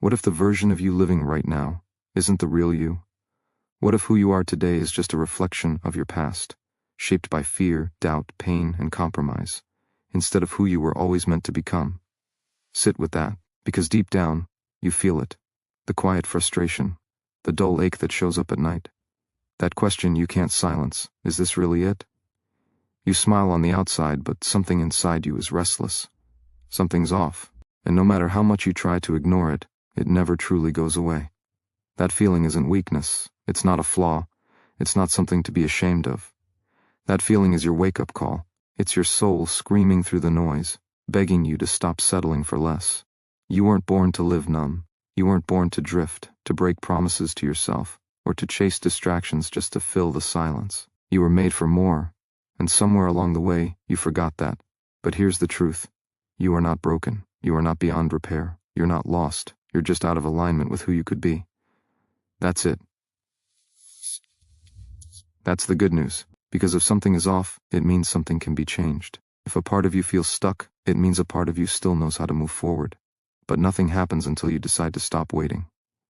What if the version of you living right now isn't the real you? What if who you are today is just a reflection of your past, shaped by fear, doubt, pain, and compromise, instead of who you were always meant to become? Sit with that, because deep down, you feel it. The quiet frustration, the dull ache that shows up at night. That question you can't silence, is this really it? You smile on the outside, but something inside you is restless. Something's off, and no matter how much you try to ignore it, it never truly goes away. That feeling isn't weakness, it's not a flaw, it's not something to be ashamed of. That feeling is your wake-up call. It's your soul screaming through the noise, begging you to stop settling for less. You weren't born to live numb. You weren't born to drift, to break promises to yourself, or to chase distractions just to fill the silence. You were made for more, and somewhere along the way, you forgot that. But here's the truth. You are not broken. You are not beyond repair. You're not lost. You're just out of alignment with who you could be. That's it. That's the good news. Because if something is off, it means something can be changed. If a part of you feels stuck, it means a part of you still knows how to move forward. But nothing happens until you decide to stop waiting.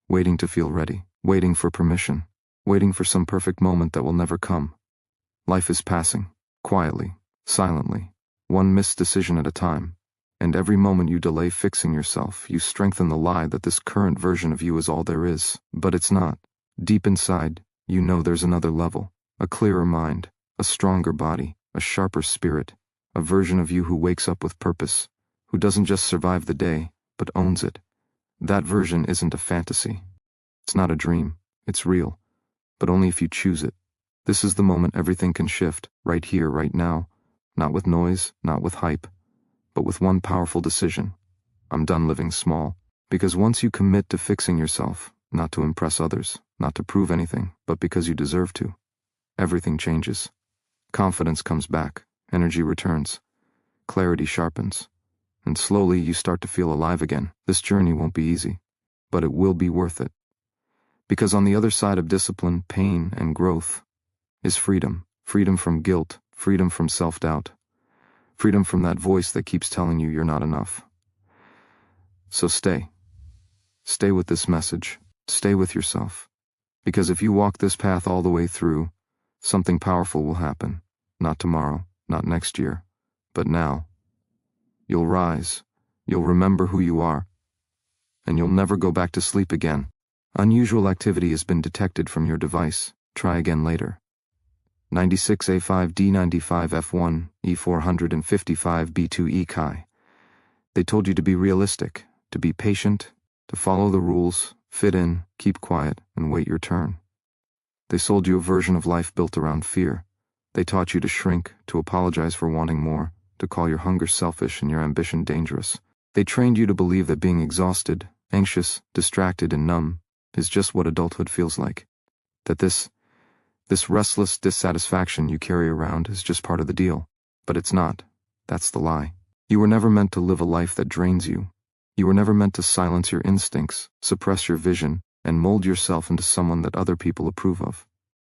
Waiting to feel ready. Waiting for permission. Waiting for some perfect moment that will never come. Life is passing. Quietly. Silently. One missed decision at a time. And every moment you delay fixing yourself, you strengthen the lie that this current version of you is all there is. But it's not. Deep inside, you know there's another level. A clearer mind, a stronger body, a sharper spirit, a version of you who wakes up with purpose, who doesn't just survive the day, but owns it. That version isn't a fantasy. It's not a dream. It's real. But only if you choose it. This is the moment everything can shift, right here, right now. Not with noise, not with hype, but with one powerful decision. I'm done living small. Because once you commit to fixing yourself, not to impress others, not to prove anything, but because you deserve to, everything changes. Confidence comes back, energy returns, clarity sharpens, and slowly you start to feel alive again. This journey won't be easy, but it will be worth it. Because on the other side of discipline, pain, and growth is freedom. Freedom from guilt, freedom from self-doubt, freedom from that voice that keeps telling you you're not enough. So stay. Stay with this message. Stay with yourself. Because if you walk this path all the way through, something powerful will happen. Not tomorrow, not next year, but now. You'll rise, you'll remember who you are, and you'll never go back to sleep again. Unusual activity has been detected from your device. Try again later. 96A5D95F1 E455B2E Chi. They told you to be realistic, to be patient, to follow the rules, fit in, keep quiet, and wait your turn. They sold you a version of life built around fear. They taught you to shrink, to apologize for wanting more, to call your hunger selfish and your ambition dangerous. They trained you to believe that being exhausted, anxious, distracted, and numb is just what adulthood feels like. That this restless dissatisfaction you carry around is just part of the deal. But it's not. That's the lie. You were never meant to live a life that drains you. You were never meant to silence your instincts, suppress your vision, and mold yourself into someone that other people approve of.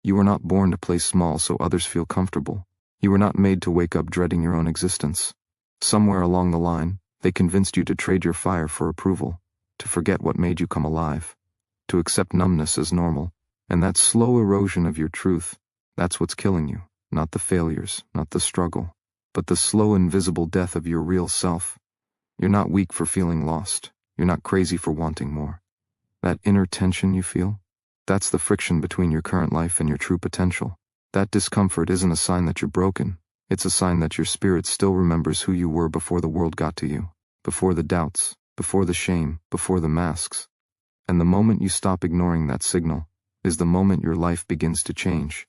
You were not born to play small so others feel comfortable. You were not made to wake up dreading your own existence. Somewhere along the line, they convinced you to trade your fire for approval, to forget what made you come alive, to accept numbness as normal. And that slow erosion of your truth, that's what's killing you. Not the failures, not the struggle, but the slow invisible death of your real self. You're not weak for feeling lost. You're not crazy for wanting more. That inner tension you feel, that's the friction between your current life and your true potential. That discomfort isn't a sign that you're broken. It's a sign that your spirit still remembers who you were before the world got to you, before the doubts, before the shame, before the masks. And the moment you stop ignoring that signal is the moment your life begins to change.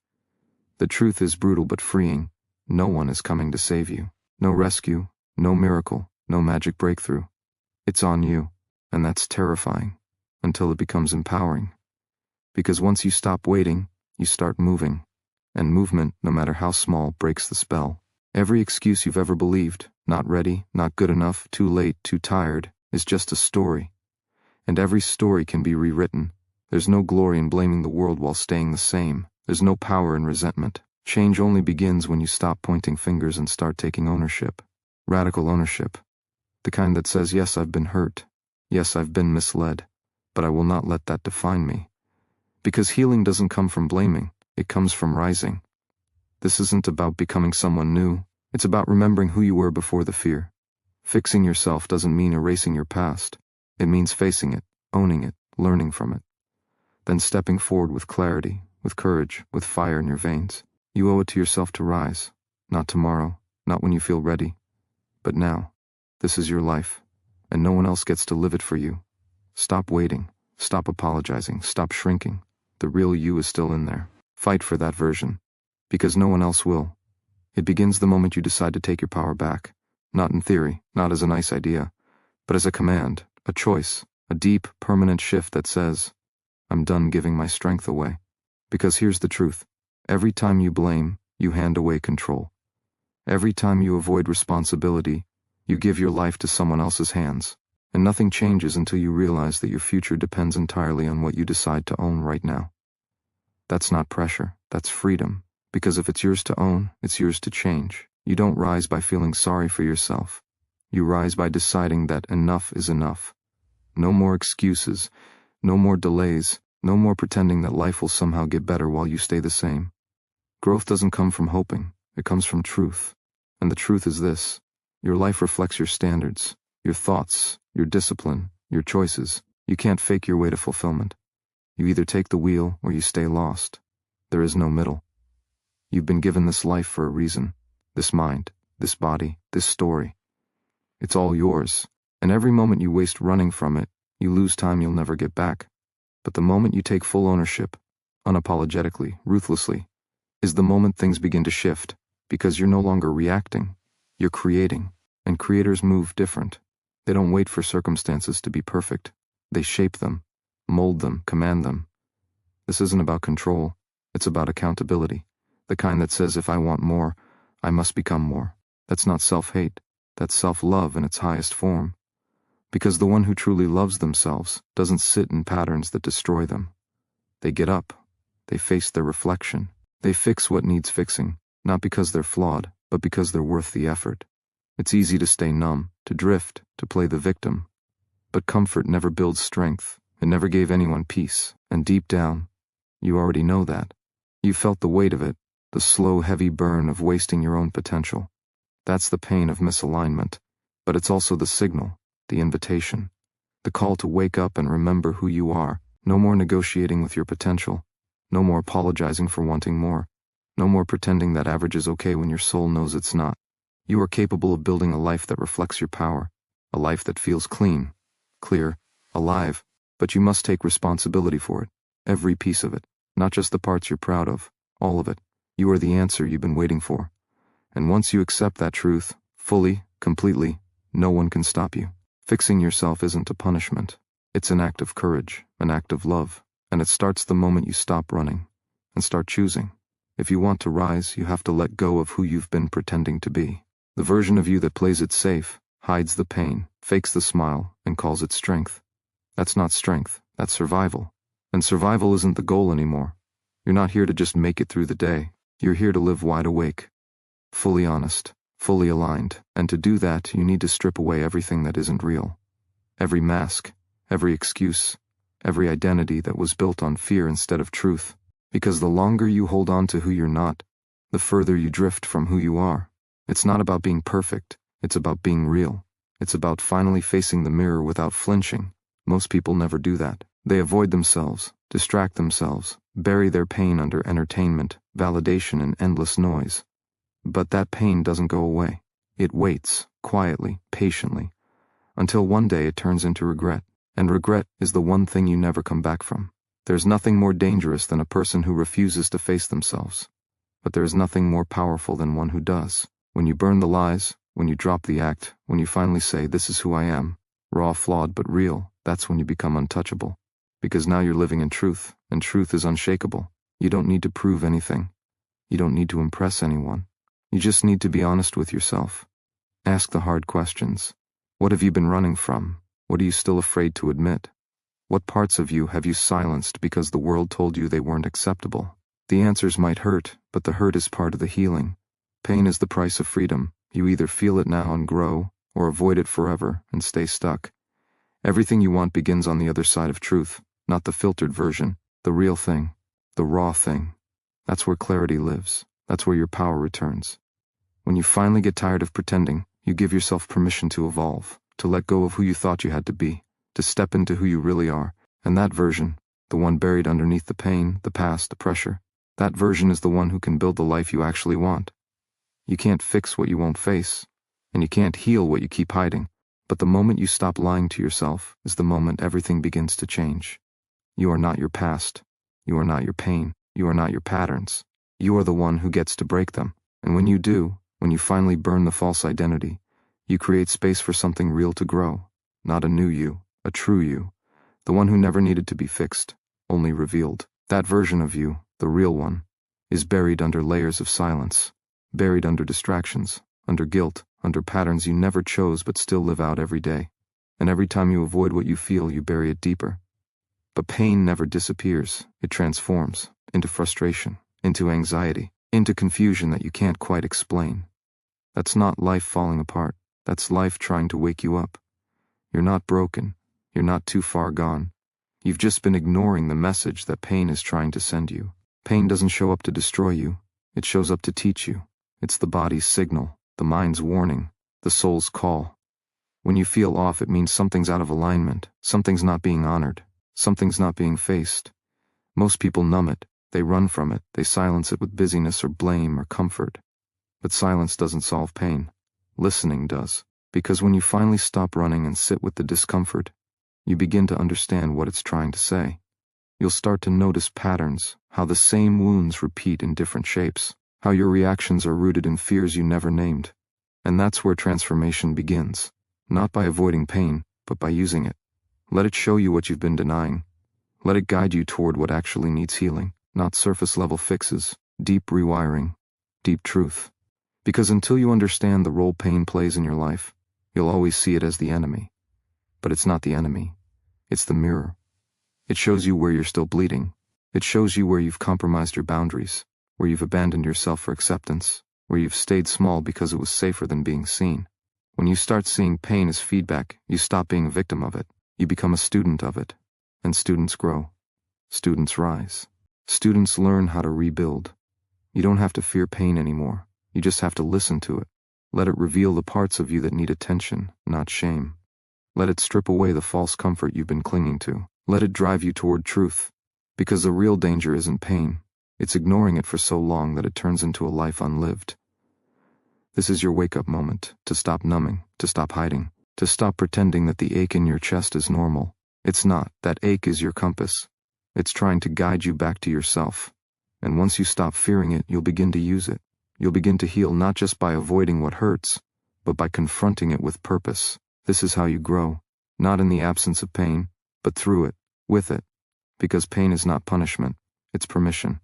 The truth is brutal but freeing. No one is coming to save you. No rescue, no miracle, no magic breakthrough. It's on you, and that's terrifying, until it becomes empowering. Because once you stop waiting, you start moving. And movement, no matter how small, breaks the spell. Every excuse you've ever believed, not ready, not good enough, too late, too tired, is just a story. And every story can be rewritten. There's no glory in blaming the world while staying the same. There's no power in resentment. Change only begins when you stop pointing fingers and start taking ownership. Radical ownership. The kind that says, yes, I've been hurt. Yes, I've been misled. but I will not let that define me. Because healing doesn't come from blaming, it comes from rising. This isn't about becoming someone new, it's about remembering who you were before the fear. Fixing yourself doesn't mean erasing your past. It means facing it, owning it, learning from it. Then stepping forward with clarity, with courage, with fire in your veins. You owe it to yourself to rise. Not tomorrow, not when you feel ready, but now. This is your life, and no one else gets to live it for you. Stop waiting, stop apologizing, stop shrinking. The real you is still in there. Fight for that version, because no one else will. It begins the moment you decide to take your power back, not in theory, not as a nice idea, but as a command, a choice, a deep, permanent shift that says, I'm done giving my strength away. Because here's the truth. Every time you blame, you hand away control. Every time you avoid responsibility, you give your life to someone else's hands. And nothing changes until you realize that your future depends entirely on what you decide to own right now. That's not pressure, that's freedom. Because if it's yours to own, it's yours to change. You don't rise by feeling sorry for yourself. You rise by deciding that enough is enough. No more excuses, no more delays, no more pretending that life will somehow get better while you stay the same. Growth doesn't come from hoping, it comes from truth. And the truth is this: your life reflects your standards, your thoughts, your discipline, your choices. You can't fake your way to fulfillment. You either take the wheel or you stay lost. There is no middle. You've been given this life for a reason. This mind, this body, this story. It's all yours, and every moment you waste running from it, you lose time you'll never get back. But the moment you take full ownership, unapologetically, ruthlessly, is the moment things begin to shift, because you're no longer reacting, you're creating, and creators move different. They don't wait for circumstances to be perfect. They shape them, mold them, command them. This isn't about control, it's about accountability. The kind that says if I want more, I must become more. That's not self-hate, that's self-love in its highest form. Because the one who truly loves themselves doesn't sit in patterns that destroy them. They get up, they face their reflection, they fix what needs fixing, not because they're flawed, but because they're worth the effort. It's easy to stay numb, to drift, to play the victim. But comfort never builds strength, it never gave anyone peace, and deep down, you already know that. You felt the weight of it, the slow, heavy burn of wasting your own potential. That's the pain of misalignment, but it's also the signal, the invitation, the call to wake up and remember who you are. No more negotiating with your potential, no more apologizing for wanting more, no more pretending that average is okay when your soul knows it's not. You are capable of building a life that reflects your power, a life that feels clean, clear, alive, but you must take responsibility for it, every piece of it, not just the parts you're proud of, all of it. You are the answer you've been waiting for. And once you accept that truth, fully, completely, no one can stop you. Fixing yourself isn't a punishment. It's an act of courage, an act of love, and it starts the moment you stop running and start choosing. If you want to rise, you have to let go of who you've been pretending to be. The version of you that plays it safe, hides the pain, fakes the smile, and calls it strength. That's not strength, that's survival. And survival isn't the goal anymore. You're not here to just make it through the day. You're here to live wide awake, fully honest, fully aligned, and to do that, you need to strip away everything that isn't real. Every mask, every excuse, every identity that was built on fear instead of truth. Because the longer you hold on to who you're not, the further you drift from who you are. It's not about being perfect, it's about being real. It's about finally facing the mirror without flinching. Most people never do that. They avoid themselves, distract themselves, bury their pain under entertainment, validation, and endless noise. But that pain doesn't go away. It waits, quietly, patiently, until one day it turns into regret. And regret is the one thing you never come back from. There's nothing more dangerous than a person who refuses to face themselves. But there is nothing more powerful than one who does. When you burn the lies, when you drop the act, when you finally say, this is who I am, raw, flawed, but real, that's when you become untouchable. Because now you're living in truth, and truth is unshakable. You don't need to prove anything. You don't need to impress anyone. You just need to be honest with yourself. Ask the hard questions. What have you been running from? What are you still afraid to admit? What parts of you have you silenced because the world told you they weren't acceptable? The answers might hurt, but the hurt is part of the healing. Pain is the price of freedom. You either feel it now and grow, or avoid it forever and stay stuck. Everything you want begins on the other side of truth, not the filtered version, the real thing, the raw thing. That's where clarity lives. That's where your power returns. When you finally get tired of pretending, you give yourself permission to evolve, to let go of who you thought you had to be, to step into who you really are. And that version, the one buried underneath the pain, the past, the pressure, that version is the one who can build the life you actually want. You can't fix what you won't face, and you can't heal what you keep hiding. But the moment you stop lying to yourself is the moment everything begins to change. You are not your past. You are not your pain. You are not your patterns. You are the one who gets to break them. And when you do, when you finally burn the false identity, you create space for something real to grow. Not a new you, a true you. The one who never needed to be fixed, only revealed. That version of you, the real one, is buried under layers of silence, buried under distractions, under guilt, under patterns you never chose but still live out every day. And every time you avoid what you feel, you bury it deeper. But pain never disappears. It transforms into frustration, into anxiety, into confusion that you can't quite explain. That's not life falling apart. That's life trying to wake you up. You're not broken. You're not too far gone. You've just been ignoring the message that pain is trying to send you. Pain doesn't show up to destroy you. It shows up to teach you. It's the body's signal, the mind's warning, the soul's call. When you feel off, it means something's out of alignment, something's not being honored, something's not being faced. Most people numb it, they run from it, they silence it with busyness or blame or comfort. But silence doesn't solve pain. Listening does. Because when you finally stop running and sit with the discomfort, you begin to understand what it's trying to say. You'll start to notice patterns, how the same wounds repeat in different shapes, how your reactions are rooted in fears you never named. And that's where transformation begins. Not by avoiding pain, but by using it. Let it show you what you've been denying. Let it guide you toward what actually needs healing, not surface-level fixes, deep rewiring, deep truth. Because until you understand the role pain plays in your life, you'll always see it as the enemy. But it's not the enemy. It's the mirror. It shows you where you're still bleeding. It shows you where you've compromised your boundaries, where you've abandoned yourself for acceptance, where you've stayed small because it was safer than being seen. When you start seeing pain as feedback, you stop being a victim of it. You become a student of it. And students grow. Students rise. Students learn how to rebuild. You don't have to fear pain anymore. You just have to listen to it. Let it reveal the parts of you that need attention, not shame. Let it strip away the false comfort you've been clinging to. Let it drive you toward truth. Because the real danger isn't pain. It's ignoring it for so long that it turns into a life unlived. This is your wake-up moment, to stop numbing, to stop hiding, to stop pretending that the ache in your chest is normal. It's not. That ache is your compass. It's trying to guide you back to yourself. And once you stop fearing it, you'll begin to use it. You'll begin to heal not just by avoiding what hurts, but by confronting it with purpose. This is how you grow, not in the absence of pain, but through it, with it. Because pain is not punishment, it's permission.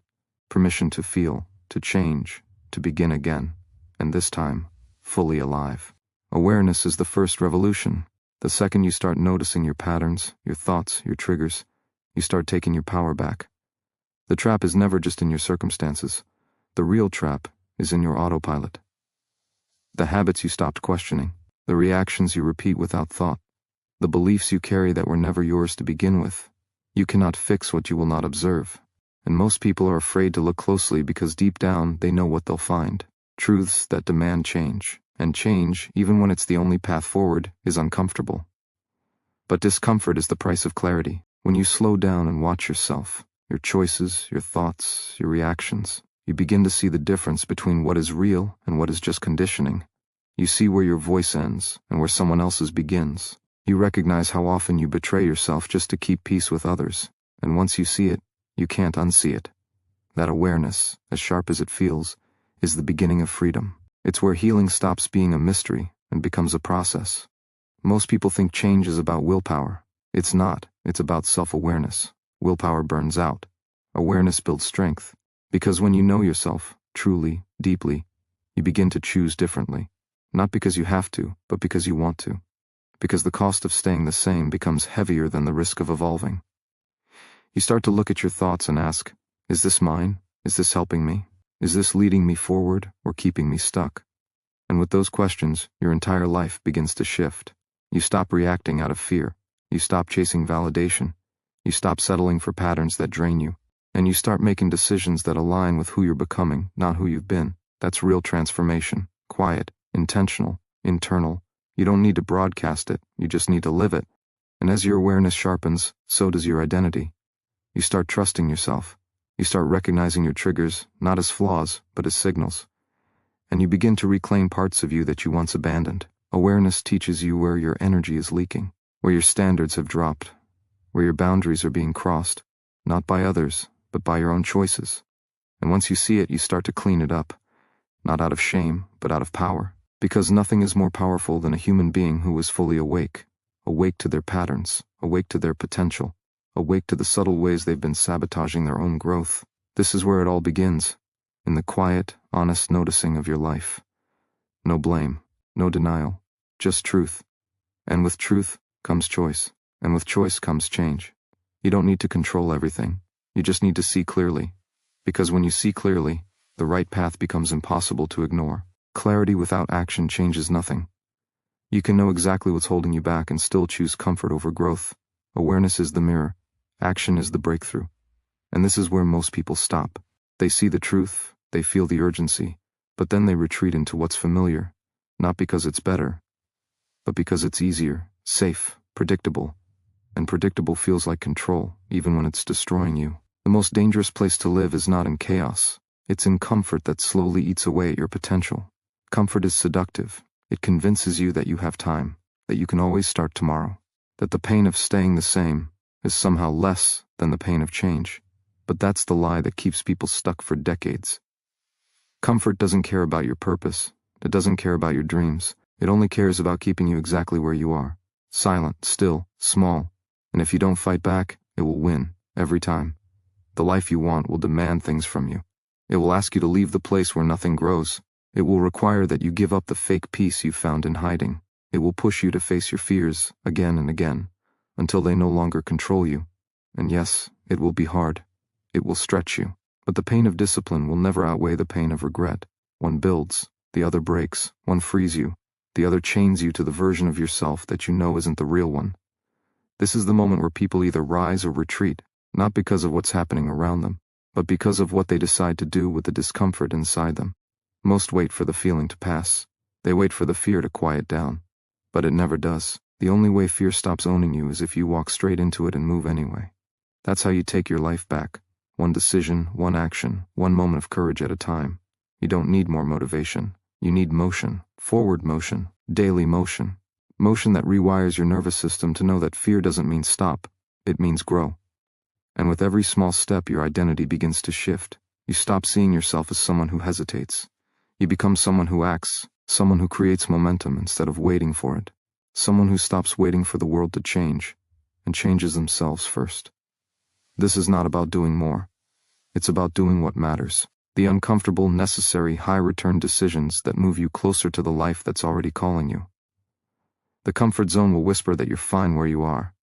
Permission to feel, to change, to begin again. And this time, fully alive. Awareness is the first revolution. The second you start noticing your patterns, your thoughts, your triggers, you start taking your power back. The trap is never just in your circumstances. The real trap is in your autopilot. The habits you stopped questioning, the reactions you repeat without thought, the beliefs you carry that were never yours to begin with. You cannot fix what you will not observe. And most people are afraid to look closely because deep down they know what they'll find. Truths that demand change. And change, even when it's the only path forward, is uncomfortable. But discomfort is the price of clarity. When you slow down and watch yourself, your choices, your thoughts, your reactions, you begin to see the difference between what is real and what is just conditioning. You see where your voice ends and where someone else's begins. You recognize how often you betray yourself just to keep peace with others. And once you see it, you can't unsee it. That awareness, as sharp as it feels, is the beginning of freedom. It's where healing stops being a mystery and becomes a process. Most people think change is about willpower. It's not. It's about self-awareness. Willpower burns out. Awareness builds strength. Because when you know yourself, truly, deeply, you begin to choose differently. Not because you have to, but because you want to. Because the cost of staying the same becomes heavier than the risk of evolving. You start to look at your thoughts and ask, is this mine? Is this helping me? Is this leading me forward or keeping me stuck? And with those questions, your entire life begins to shift. You stop reacting out of fear. You stop chasing validation. You stop settling for patterns that drain you. And you start making decisions that align with who you're becoming, not who you've been. That's real transformation. Quiet, intentional, internal. You don't need to broadcast it, you just need to live it. And as your awareness sharpens, so does your identity. You start trusting yourself. You start recognizing your triggers, not as flaws, but as signals. And you begin to reclaim parts of you that you once abandoned. Awareness teaches you where your energy is leaking, where your standards have dropped, where your boundaries are being crossed, not by others, but by your own choices. And once you see it, you start to clean it up, not out of shame, but out of power. Because nothing is more powerful than a human being who is fully awake to their patterns, awake to their potential, awake to the subtle ways they've been sabotaging their own growth. This is where it all begins, in the quiet, honest noticing of your life. No blame, no denial, just truth. And with truth comes choice, and with choice comes change. You don't need to control everything. You just need to see clearly. Because when you see clearly, the right path becomes impossible to ignore. Clarity without action changes nothing. You can know exactly what's holding you back and still choose comfort over growth. Awareness is the mirror. Action is the breakthrough. And this is where most people stop. They see the truth, they feel the urgency, but then they retreat into what's familiar, not because it's better, but because it's easier, safe, predictable. And predictable feels like control, even when it's destroying you. The most dangerous place to live is not in chaos. It's in comfort that slowly eats away at your potential. Comfort is seductive. It convinces you that you have time, that you can always start tomorrow, that the pain of staying the same is somehow less than the pain of change. But that's the lie that keeps people stuck for decades. Comfort doesn't care about your purpose. It doesn't care about your dreams. It only cares about keeping you exactly where you are. Silent, still, small. And if you don't fight back, it will win, every time. The life you want will demand things from you. It will ask you to leave the place where nothing grows. It will require that you give up the fake peace you found in hiding. It will push you to face your fears again and again, until they no longer control you. And yes, it will be hard. It will stretch you. But the pain of discipline will never outweigh the pain of regret. One builds, the other breaks. One frees you, the other chains you to the version of yourself that you know isn't the real one. This is the moment where people either rise or retreat, not because of what's happening around them, but because of what they decide to do with the discomfort inside them. Most wait for the feeling to pass. They wait for the fear to quiet down. But it never does. The only way fear stops owning you is if you walk straight into it and move anyway. That's how you take your life back. One decision, one action, one moment of courage at a time. You don't need more motivation. You need motion, forward motion, daily motion. Motion that rewires your nervous system to know that fear doesn't mean stop, it means grow. And with every small step, your identity begins to shift. You stop seeing yourself as someone who hesitates. You become someone who acts, someone who creates momentum instead of waiting for it. Someone who stops waiting for the world to change, and changes themselves first. This is not about doing more. It's about doing what matters. The uncomfortable, necessary, high-return decisions that move you closer to the life that's already calling you. The comfort zone will whisper that you're fine where you are,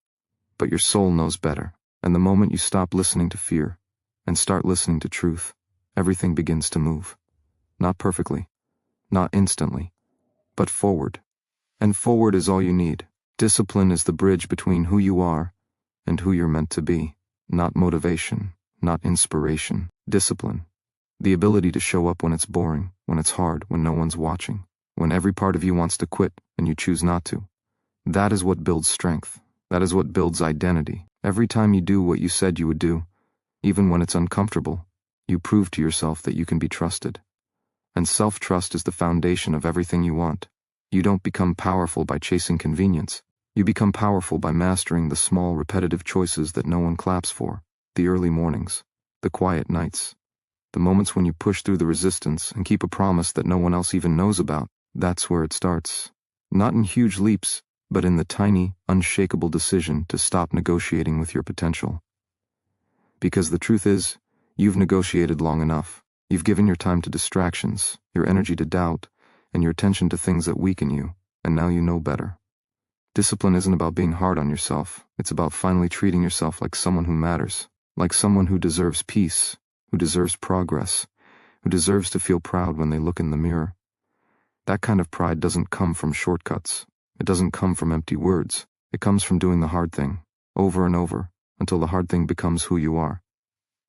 but your soul knows better. And the moment you stop listening to fear and start listening to truth, everything begins to move. Not perfectly, not instantly, but forward. And forward is all you need. Discipline is the bridge between who you are and who you're meant to be. Not motivation, not inspiration. Discipline. The ability to show up when it's boring, when it's hard, when no one's watching, when every part of you wants to quit and you choose not to. That is what builds strength. That is what builds identity. Every time you do what you said you would do, even when it's uncomfortable, you prove to yourself that you can be trusted. And self-trust is the foundation of everything you want. You don't become powerful by chasing convenience. You become powerful by mastering the small, repetitive choices that no one claps for. The early mornings, the quiet nights, the moments when you push through the resistance and keep a promise that no one else even knows about. That's where it starts. Not in huge leaps, but in the tiny, unshakable decision to stop negotiating with your potential. Because the truth is, you've negotiated long enough. You've given your time to distractions, your energy to doubt, and your attention to things that weaken you, and now you know better. Discipline isn't about being hard on yourself. It's about finally treating yourself like someone who matters, like someone who deserves peace, who deserves progress, who deserves to feel proud when they look in the mirror. That kind of pride doesn't come from shortcuts. It doesn't come from empty words. It comes from doing the hard thing, over and over, until the hard thing becomes who you are.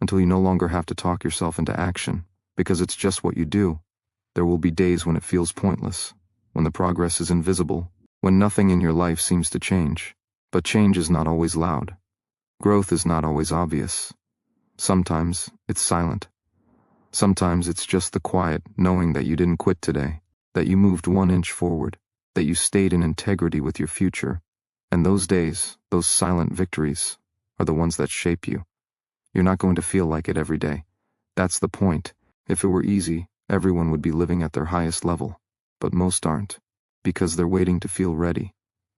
Until you no longer have to talk yourself into action, because it's just what you do. There will be days when it feels pointless, when the progress is invisible, when nothing in your life seems to change. But change is not always loud. Growth is not always obvious. Sometimes it's silent. Sometimes it's just the quiet knowing that you didn't quit today, that you moved 1 inch forward, that you stayed in integrity with your future. And those days, those silent victories, are the ones that shape you. You're not going to feel like it every day. That's the point. If it were easy, everyone would be living at their highest level. But most aren't, because they're waiting to feel ready.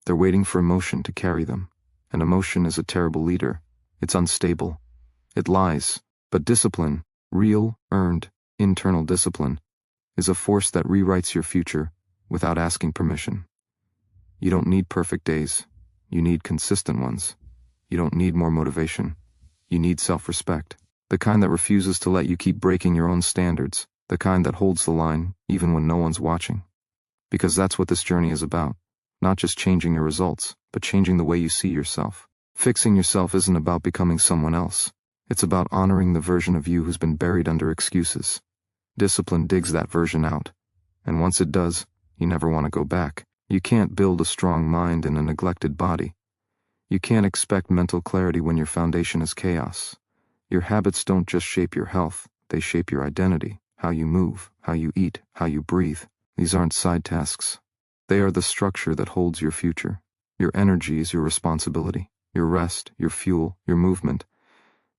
They're waiting for emotion to carry them. And emotion is a terrible leader. It's unstable. It lies. But discipline, real, earned, internal discipline, is a force that rewrites your future without asking permission. You don't need perfect days. You need consistent ones. You don't need more motivation. You need self-respect. The kind that refuses to let you keep breaking your own standards. The kind that holds the line even when no one's watching. Because that's what this journey is about. Not just changing your results, but changing the way you see yourself. Fixing yourself isn't about becoming someone else. It's about honoring the version of you who's been buried under excuses. Discipline digs that version out. And once it does, you never want to go back. You can't build a strong mind in a neglected body. You can't expect mental clarity when your foundation is chaos. Your habits don't just shape your health, they shape your identity, how you move, how you eat, how you breathe. These aren't side tasks. They are the structure that holds your future. Your energy is your responsibility. Your rest, your fuel, your movement.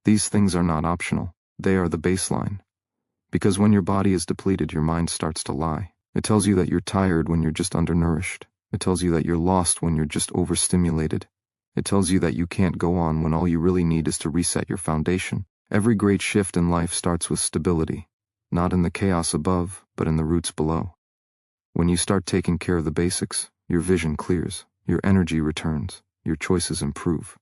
These things are not optional. They are the baseline. Because when your body is depleted, your mind starts to lie. It tells you that you're tired when you're just undernourished. It tells you that you're lost when you're just overstimulated. It tells you that you can't go on when all you really need is to reset your foundation. Every great shift in life starts with stability, not in the chaos above, but in the roots below. When you start taking care of the basics, your vision clears, your energy returns, your choices improve.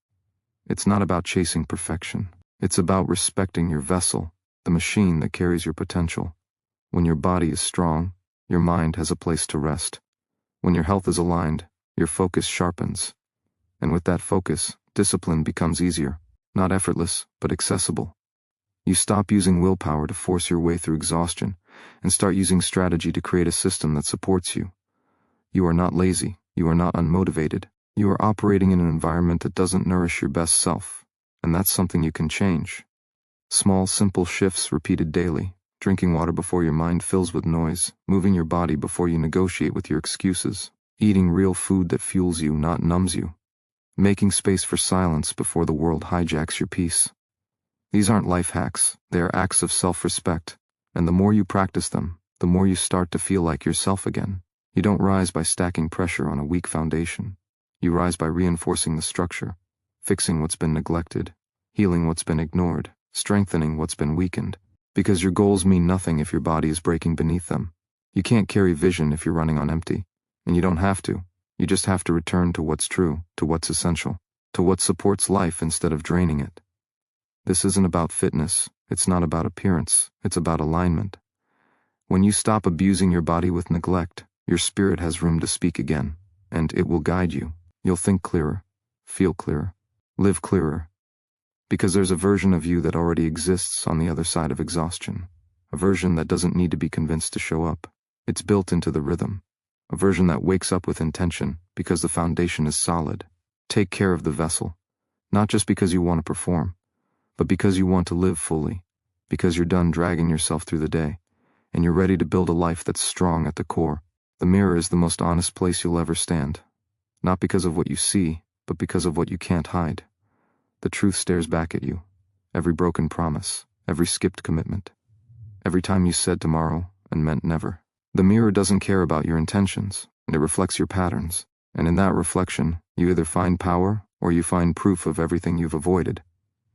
It's not about chasing perfection. It's about respecting your vessel, the machine that carries your potential. When your body is strong, your mind has a place to rest. When your health is aligned, your focus sharpens. And with that focus, discipline becomes easier, not effortless, but accessible. You stop using willpower to force your way through exhaustion, and start using strategy to create a system that supports you. You are not lazy, you are not unmotivated, you are operating in an environment that doesn't nourish your best self, and that's something you can change. Small, simple shifts repeated daily, drinking water before your mind fills with noise, moving your body before you negotiate with your excuses, eating real food that fuels you, not numbs you, making space for silence before the world hijacks your peace. These aren't life hacks, they are acts of self-respect, and the more you practice them, the more you start to feel like yourself again. You don't rise by stacking pressure on a weak foundation. You rise by reinforcing the structure, fixing what's been neglected, healing what's been ignored, strengthening what's been weakened. Because your goals mean nothing if your body is breaking beneath them. You can't carry vision if you're running on empty, and you don't have to. You just have to return to what's true, to what's essential, to what supports life instead of draining it. This isn't about fitness, it's not about appearance, it's about alignment. When you stop abusing your body with neglect, your spirit has room to speak again, and it will guide you. You'll think clearer, feel clearer, live clearer. Because there's a version of you that already exists on the other side of exhaustion. A version that doesn't need to be convinced to show up. It's built into the rhythm. A version that wakes up with intention because the foundation is solid. Take care of the vessel. Not just because you want to perform, but because you want to live fully. Because you're done dragging yourself through the day, and you're ready to build a life that's strong at the core. The mirror is the most honest place you'll ever stand. Not because of what you see, but because of what you can't hide. The truth stares back at you. Every broken promise, every skipped commitment. Every time you said tomorrow and meant never. The mirror doesn't care about your intentions, and it reflects your patterns. And in that reflection, you either find power or you find proof of everything you've avoided.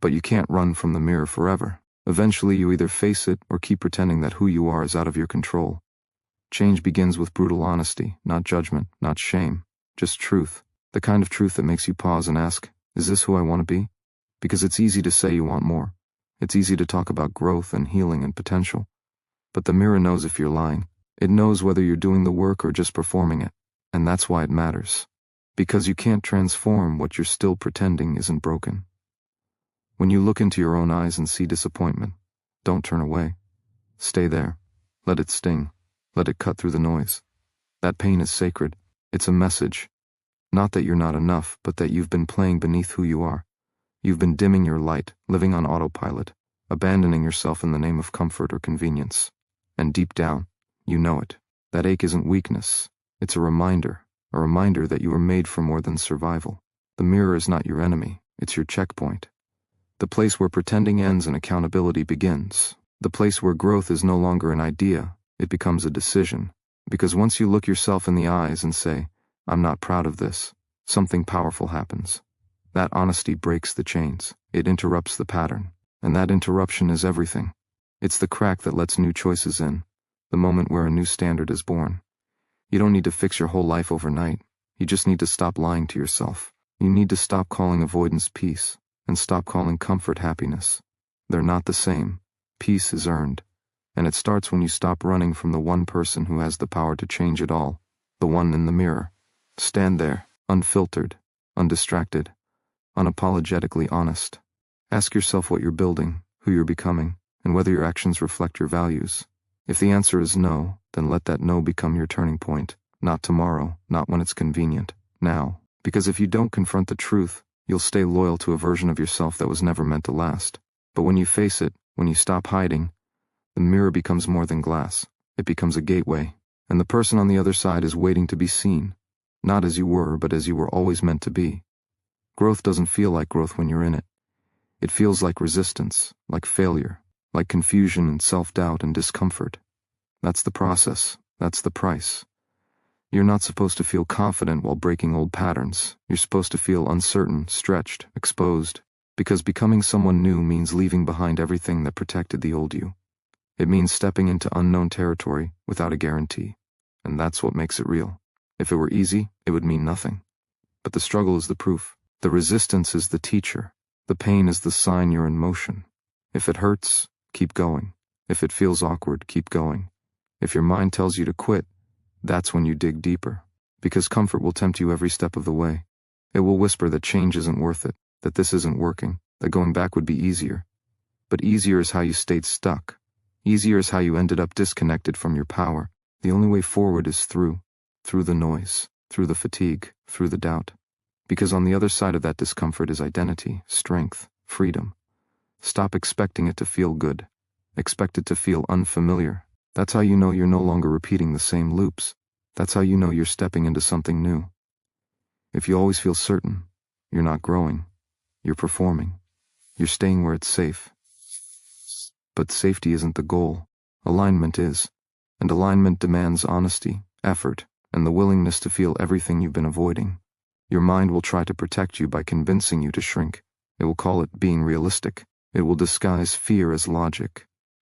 But you can't run from the mirror forever. Eventually you either face it or keep pretending that who you are is out of your control. Change begins with brutal honesty, not judgment, not shame, just truth. The kind of truth that makes you pause and ask, is this who I want to be? Because it's easy to say you want more. It's easy to talk about growth and healing and potential. But the mirror knows if you're lying. It knows whether you're doing the work or just performing it. And that's why it matters. Because you can't transform what you're still pretending isn't broken. When you look into your own eyes and see disappointment, don't turn away. Stay there. Let it sting. Let it cut through the noise. That pain is sacred. It's a message. Not that you're not enough, but that you've been playing beneath who you are. You've been dimming your light, living on autopilot, abandoning yourself in the name of comfort or convenience. And deep down, you know it. That ache isn't weakness. It's a reminder that you were made for more than survival. The mirror is not your enemy. It's your checkpoint. The place where pretending ends and accountability begins. The place where growth is no longer an idea, it becomes a decision. Because once you look yourself in the eyes and say, I'm not proud of this, something powerful happens. That honesty breaks the chains. It interrupts the pattern. And that interruption is everything. It's the crack that lets new choices in. The moment where a new standard is born. You don't need to fix your whole life overnight. You just need to stop lying to yourself. You need to stop calling avoidance peace, and stop calling comfort happiness. They're not the same. Peace is earned. And it starts when you stop running from the one person who has the power to change it all. The one in the mirror. Stand there, unfiltered, undistracted, unapologetically honest. Ask yourself what you're building, who you're becoming, and whether your actions reflect your values. If the answer is no, then let that no become your turning point. Not tomorrow, not when it's convenient. Now. Because if you don't confront the truth, you'll stay loyal to a version of yourself that was never meant to last. But when you face it, when you stop hiding, the mirror becomes more than glass. It becomes a gateway. And the person on the other side is waiting to be seen. Not as you were, but as you were always meant to be. Growth doesn't feel like growth when you're in it. It feels like resistance, like failure, like confusion and self-doubt and discomfort. That's the process. That's the price. You're not supposed to feel confident while breaking old patterns. You're supposed to feel uncertain, stretched, exposed. Because becoming someone new means leaving behind everything that protected the old you. It means stepping into unknown territory without a guarantee. And that's what makes it real. If it were easy, it would mean nothing. But the struggle is the proof. The resistance is the teacher. The pain is the sign you're in motion. If it hurts, keep going. If it feels awkward, keep going. If your mind tells you to quit, that's when you dig deeper. Because comfort will tempt you every step of the way. It will whisper that change isn't worth it, that this isn't working, that going back would be easier. But easier is how you stayed stuck. Easier is how you ended up disconnected from your power. The only way forward is through the noise, through the fatigue, through the doubt. Because on the other side of that discomfort is identity, strength, freedom. Stop expecting it to feel good. Expect it to feel unfamiliar. That's how you know you're no longer repeating the same loops. That's how you know you're stepping into something new. If you always feel certain, you're not growing. You're performing. You're staying where it's safe. But safety isn't the goal. Alignment is. And alignment demands honesty, effort, and the willingness to feel everything you've been avoiding. Your mind will try to protect you by convincing you to shrink. It will call it being realistic. It will disguise fear as logic.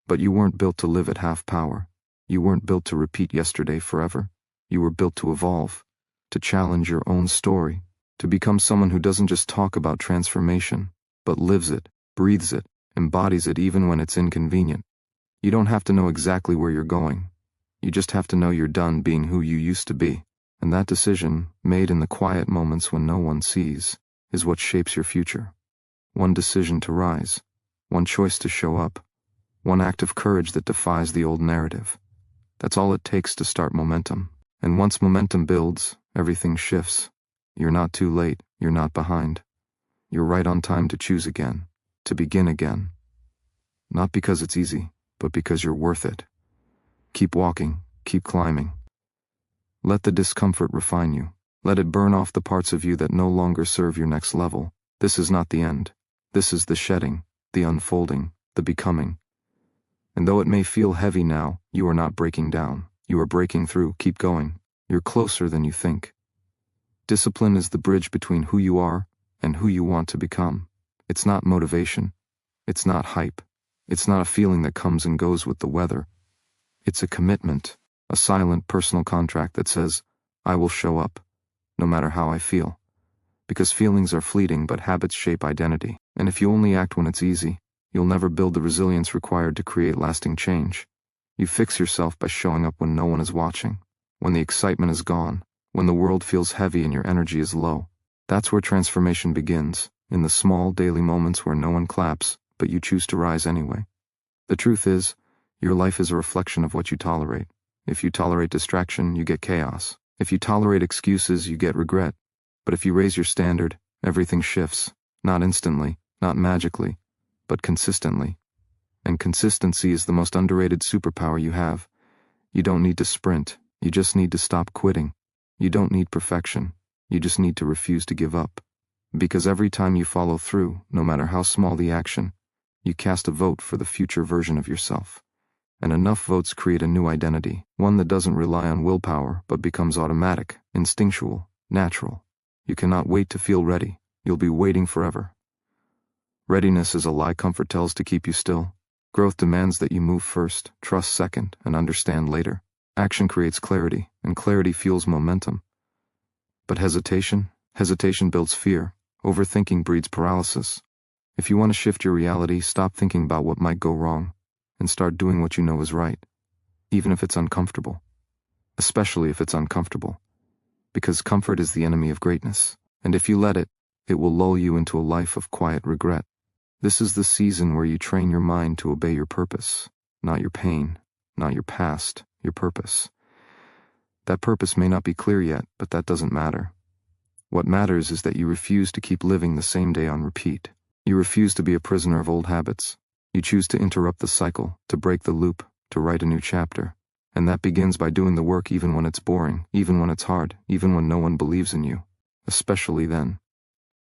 But you weren't built to live at half power. You weren't built to repeat yesterday forever. You were built to evolve, to challenge your own story, to become someone who doesn't just talk about transformation, but lives it, breathes it, embodies it even when it's inconvenient. You don't have to know exactly where you're going. You just have to know you're done being who you used to be. And that decision, made in the quiet moments when no one sees, is what shapes your future. One decision to rise, one choice to show up, one act of courage that defies the old narrative. That's all it takes to start momentum. And once momentum builds, everything shifts. You're not too late, you're not behind. You're right on time to choose again, to begin again. Not because it's easy, but because you're worth it. Keep walking, keep climbing. Let the discomfort refine you. Let it burn off the parts of you that no longer serve your next level. This is not the end. This is the shedding, the unfolding, the becoming. And though it may feel heavy now, you are not breaking down. You are breaking through. Keep going. You're closer than you think. Discipline is the bridge between who you are and who you want to become. It's not motivation. It's not hype. It's not a feeling that comes and goes with the weather. It's a commitment, a silent personal contract that says, I will show up, no matter how I feel. Because feelings are fleeting, but habits shape identity. And if you only act when it's easy, you'll never build the resilience required to create lasting change. You fix yourself by showing up when no one is watching, when the excitement is gone, when the world feels heavy and your energy is low. That's where transformation begins, in the small daily moments where no one claps, but you choose to rise anyway. The truth is, your life is a reflection of what you tolerate. If you tolerate distraction, you get chaos. If you tolerate excuses, you get regret. But if you raise your standard, everything shifts, not instantly, not magically, but consistently. And consistency is the most underrated superpower you have. You don't need to sprint, you just need to stop quitting. You don't need perfection, you just need to refuse to give up. Because every time you follow through, no matter how small the action, you cast a vote for the future version of yourself. And enough votes create a new identity, one that doesn't rely on willpower but becomes automatic, instinctual, natural. You cannot wait to feel ready, you'll be waiting forever. Readiness is a lie comfort tells to keep you still. Growth demands that you move first, trust second, and understand later. Action creates clarity, and clarity fuels momentum. But hesitation builds fear. Overthinking breeds paralysis. If you want to shift your reality, stop thinking about what might go wrong, and start doing what you know is right, even if it's uncomfortable. Especially if it's uncomfortable. Because comfort is the enemy of greatness, and if you let it, it will lull you into a life of quiet regret. This is the season where you train your mind to obey your purpose, not your pain, not your past, your purpose. That purpose may not be clear yet, but that doesn't matter. What matters is that you refuse to keep living the same day on repeat. You refuse to be a prisoner of old habits. You choose to interrupt the cycle, to break the loop, to write a new chapter. And that begins by doing the work even when it's boring, even when it's hard, even when no one believes in you. Especially then.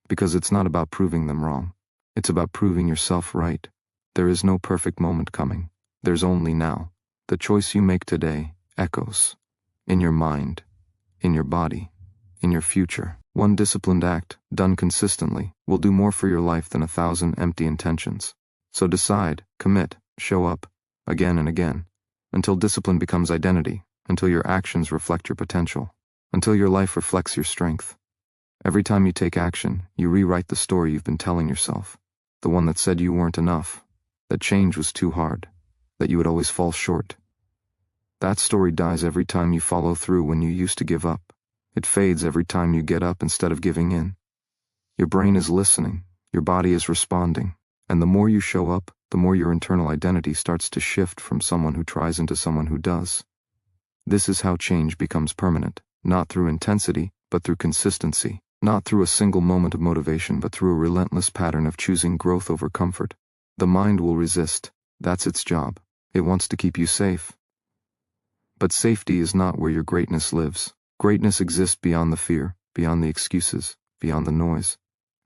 Because it's not about proving them wrong. It's about proving yourself right. There is no perfect moment coming. There's only now. The choice you make today echoes. In your mind, in your body, in your future. One disciplined act, done consistently, will do more for your life than 1,000 empty intentions. So decide, commit, show up, again and again, until discipline becomes identity, until your actions reflect your potential, until your life reflects your strength. Every time you take action, you rewrite the story you've been telling yourself, the one that said you weren't enough, that change was too hard, that you would always fall short. That story dies every time you follow through when you used to give up. It fades every time you get up instead of giving in. Your brain is listening, your body is responding, and the more you show up, the more your internal identity starts to shift from someone who tries into someone who does. This is how change becomes permanent, not through intensity, but through consistency, not through a single moment of motivation, but through a relentless pattern of choosing growth over comfort. The mind will resist. That's its job. It wants to keep you safe. But safety is not where your greatness lives. Greatness exists beyond the fear, beyond the excuses, beyond the noise.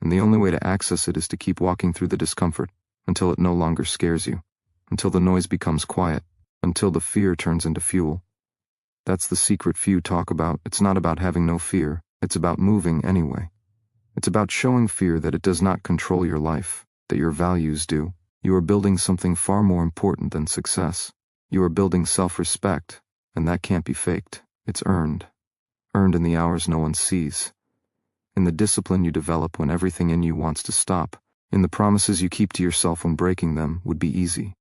And the only way to access it is to keep walking through the discomfort, until it no longer scares you, until the noise becomes quiet, until the fear turns into fuel. That's the secret few talk about. It's not about having no fear, it's about moving anyway. It's about showing fear that it does not control your life, that your values do. You are building something far more important than success. You are building self-respect, and that can't be faked. It's earned. Earned in the hours no one sees. In the discipline you develop when everything in you wants to stop. In the promises you keep to yourself when breaking them would be easy.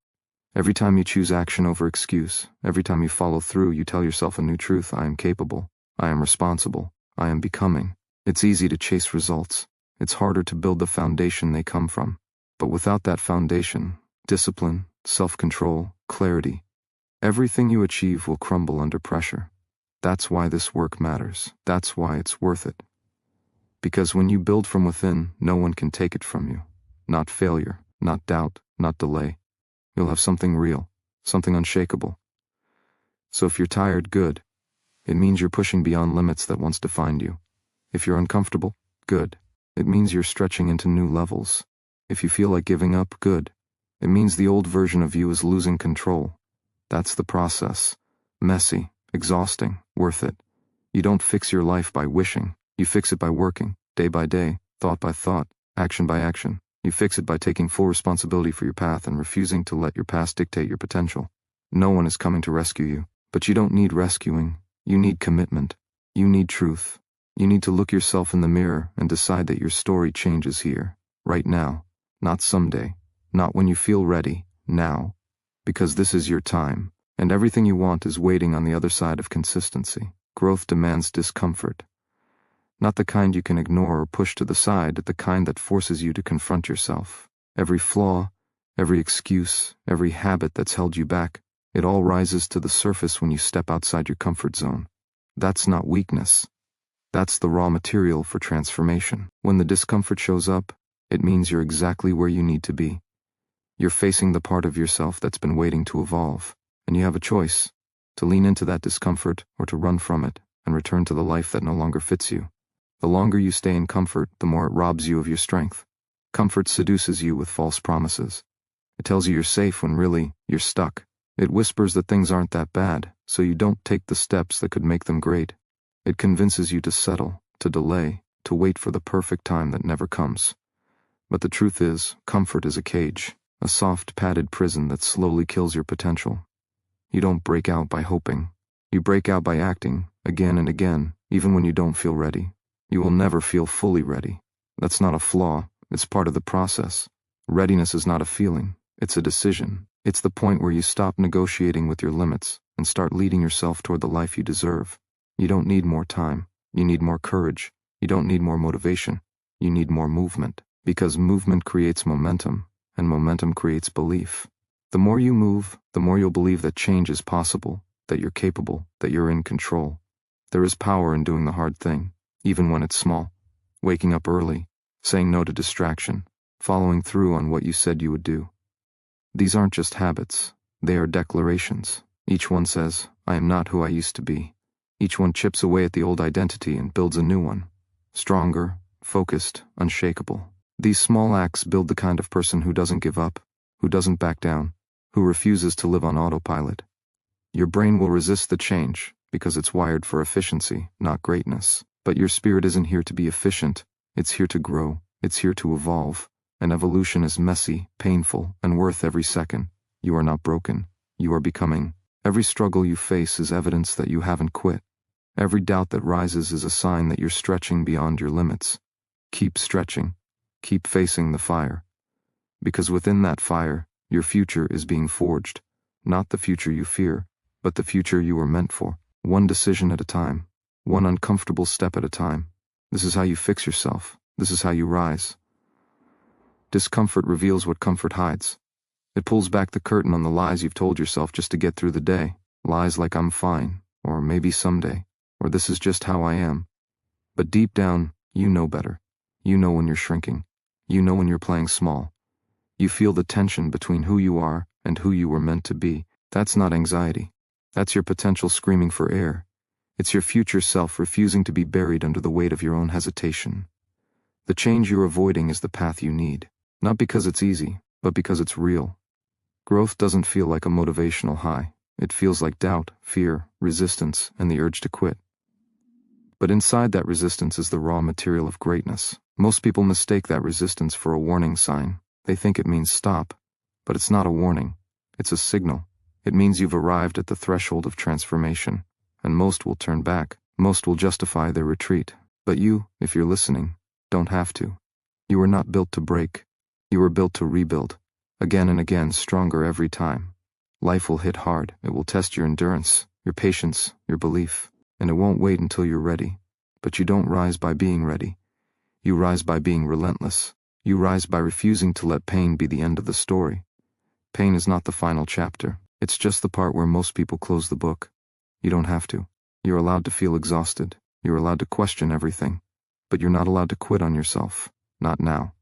Every time you choose action over excuse, every time you follow through, you tell yourself a new truth. I am capable. I am responsible. I am becoming. It's easy to chase results. It's harder to build the foundation they come from. But without that foundation, discipline, self-control, clarity, everything you achieve will crumble under pressure. That's why this work matters. That's why it's worth it. Because when you build from within, no one can take it from you. Not failure, not doubt, not delay. You'll have something real, something unshakable. So if you're tired, good. It means you're pushing beyond limits that once defined you. If you're uncomfortable, good. It means you're stretching into new levels. If you feel like giving up, good. It means the old version of you is losing control. That's the process. Messy, exhausting, worth it. You don't fix your life by wishing. You fix it by working, day by day, thought by thought, action by action. You fix it by taking full responsibility for your path and refusing to let your past dictate your potential. No one is coming to rescue you, but you don't need rescuing. You need commitment. You need truth. You need to look yourself in the mirror and decide that your story changes here, right now, not someday, not when you feel ready, now. Because this is your time, and everything you want is waiting on the other side of consistency. Growth demands discomfort. Not the kind you can ignore or push to the side, but the kind that forces you to confront yourself. Every flaw, every excuse, every habit that's held you back, it all rises to the surface when you step outside your comfort zone. That's not weakness. That's the raw material for transformation. When the discomfort shows up, it means you're exactly where you need to be. You're facing the part of yourself that's been waiting to evolve, and you have a choice, to lean into that discomfort or to run from it and return to the life that no longer fits you. The longer you stay in comfort, the more it robs you of your strength. Comfort seduces you with false promises. It tells you you're safe when really, you're stuck. It whispers that things aren't that bad, so you don't take the steps that could make them great. It convinces you to settle, to delay, to wait for the perfect time that never comes. But the truth is, comfort is a cage, a soft, padded prison that slowly kills your potential. You don't break out by hoping. You break out by acting, again and again, even when you don't feel ready. You will never feel fully ready. That's not a flaw, it's part of the process. Readiness is not a feeling, it's a decision. It's the point where you stop negotiating with your limits and start leading yourself toward the life you deserve. You don't need more time. You need more courage. You don't need more motivation. You need more movement. Because movement creates momentum, and momentum creates belief. The more you move, the more you'll believe that change is possible, that you're capable, that you're in control. There is power in doing the hard thing, even when it's small. Waking up early, saying no to distraction, following through on what you said you would do. These aren't just habits, they are declarations. Each one says, I am not who I used to be. Each one chips away at the old identity and builds a new one. Stronger, focused, unshakable. These small acts build the kind of person who doesn't give up, who doesn't back down, who refuses to live on autopilot. Your brain will resist the change because it's wired for efficiency, not greatness. But your spirit isn't here to be efficient, it's here to grow, it's here to evolve. And evolution is messy, painful, and worth every second. You are not broken. You are becoming. Every struggle you face is evidence that you haven't quit. Every doubt that rises is a sign that you're stretching beyond your limits. Keep stretching. Keep facing the fire. Because within that fire, your future is being forged. Not the future you fear, but the future you were meant for. One decision at a time. One uncomfortable step at a time. This is how you fix yourself. This is how you rise. Discomfort reveals what comfort hides. It pulls back the curtain on the lies you've told yourself just to get through the day. Lies like I'm fine, or maybe someday, or this is just how I am. But deep down, you know better. You know when you're shrinking. You know when you're playing small. You feel the tension between who you are and who you were meant to be. That's not anxiety. That's your potential screaming for air. It's your future self refusing to be buried under the weight of your own hesitation. The change you're avoiding is the path you need. Not because it's easy, but because it's real. Growth doesn't feel like a motivational high. It feels like doubt, fear, resistance, and the urge to quit. But inside that resistance is the raw material of greatness. Most people mistake that resistance for a warning sign. They think it means stop. But it's not a warning. It's a signal. It means you've arrived at the threshold of transformation. And most will turn back. Most will justify their retreat. But you, if you're listening, don't have to. You were not built to break. You were built to rebuild. Again and again, stronger every time. Life will hit hard. It will test your endurance, your patience, your belief. And it won't wait until you're ready. But you don't rise by being ready. You rise by being relentless. You rise by refusing to let pain be the end of the story. Pain is not the final chapter. It's just the part where most people close the book. You don't have to. You're allowed to feel exhausted. You're allowed to question everything. But you're not allowed to quit on yourself. Not now.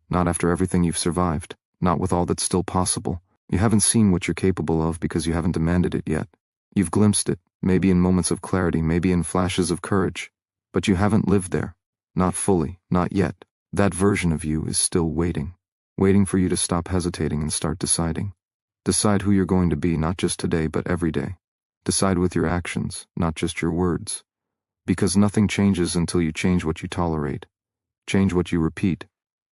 Not after everything you've survived. Not with all that's still possible. You haven't seen what you're capable of because you haven't demanded it yet. You've glimpsed it, maybe in moments of clarity, maybe in flashes of courage. But you haven't lived there. Not fully, not yet. That version of you is still waiting. Waiting for you to stop hesitating and start deciding. Decide who you're going to be, not just today, but every day. Decide with your actions, not just your words. Because nothing changes until you change what you tolerate. Change what you repeat.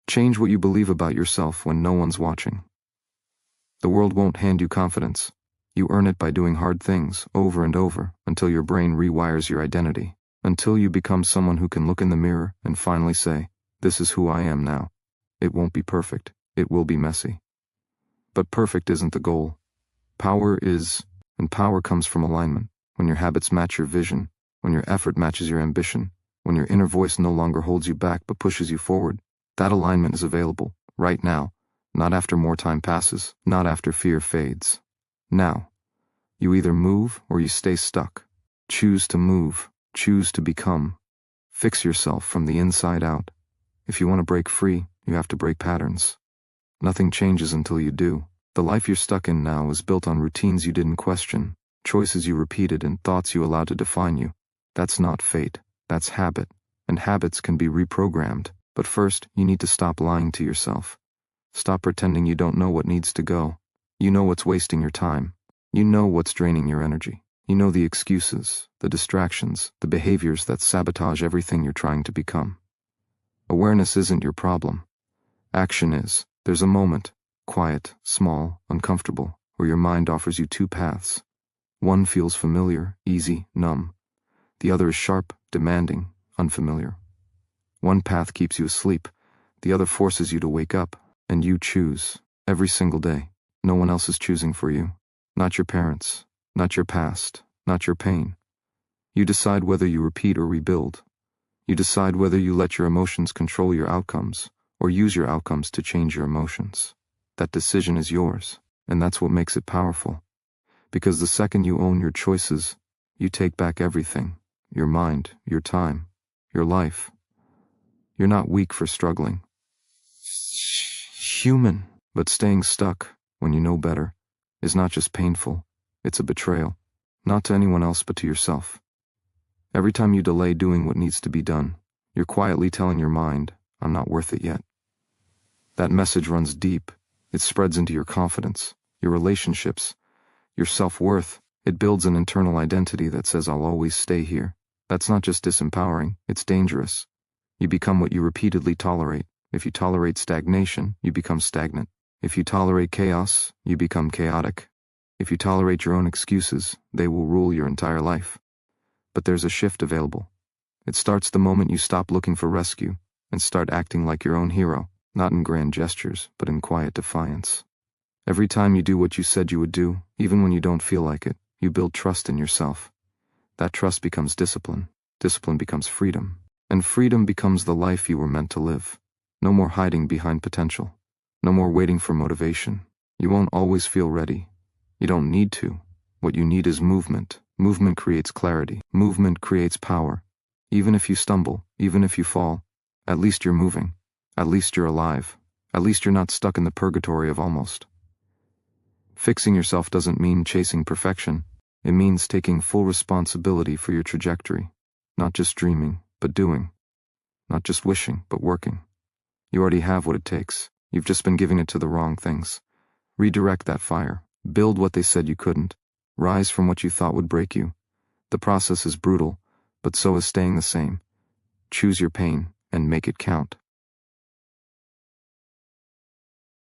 Change what you believe about yourself when no one's watching. The world won't hand you confidence. You earn it by doing hard things over and over until your brain rewires your identity. Until you become someone who can look in the mirror and finally say, this is who I am now. It won't be perfect. It will be messy. But perfect isn't the goal. Power is, and power comes from alignment. When your habits match your vision, when your effort matches your ambition, when your inner voice no longer holds you back but pushes you forward, that alignment is available, right now, not after more time passes, not after fear fades. Now. You either move or you stay stuck. Choose to move, choose to become. Fix yourself from the inside out. If you want to break free, you have to break patterns. Nothing changes until you do. The life you're stuck in now is built on routines you didn't question, choices you repeated, and thoughts you allowed to define you. That's not fate, that's habit, and habits can be reprogrammed. But first, you need to stop lying to yourself. Stop pretending you don't know what needs to go. You know what's wasting your time. You know what's draining your energy. You know the excuses, the distractions, the behaviors that sabotage everything you're trying to become. Awareness isn't your problem. Action is. There's a moment, quiet, small, uncomfortable, where your mind offers you two paths. One feels familiar, easy, numb. The other is sharp, demanding, unfamiliar. One path keeps you asleep. The other forces you to wake up, and you choose, every single day. No one else is choosing for you. Not your parents, not your past, not your pain. You decide whether you repeat or rebuild. You decide whether you let your emotions control your outcomes, or use your outcomes to change your emotions. That decision is yours, and that's what makes it powerful. Because the second you own your choices, you take back everything. Your mind, your time, your life. You're not weak for struggling. Human, but staying stuck, when you know better, is not just painful, it's a betrayal. Not to anyone else but to yourself. Every time you delay doing what needs to be done, you're quietly telling your mind, I'm not worth it yet. That message runs deep. It spreads into your confidence, your relationships, your self-worth. It builds an internal identity that says I'll always stay here. That's not just disempowering, it's dangerous. You become what you repeatedly tolerate. If you tolerate stagnation, you become stagnant. If you tolerate chaos, you become chaotic. If you tolerate your own excuses, they will rule your entire life. But there's a shift available. It starts the moment you stop looking for rescue and start acting like your own hero, not in grand gestures, but in quiet defiance. Every time you do what you said you would do, even when you don't feel like it, you build trust in yourself. That trust becomes discipline. Discipline becomes freedom. And freedom becomes the life you were meant to live. No more hiding behind potential. No more waiting for motivation. You won't always feel ready. You don't need to. What you need is movement. Movement creates clarity. Movement creates power. Even if you stumble, even if you fall, at least you're moving. At least you're alive. At least you're not stuck in the purgatory of almost. Fixing yourself doesn't mean chasing perfection. It means taking full responsibility for your trajectory. Not just dreaming, but doing. Not just wishing, but working. You already have what it takes. You've just been giving it to the wrong things. Redirect that fire. Build what they said you couldn't. Rise from what you thought would break you. The process is brutal, but so is staying the same. Choose your pain and make it count.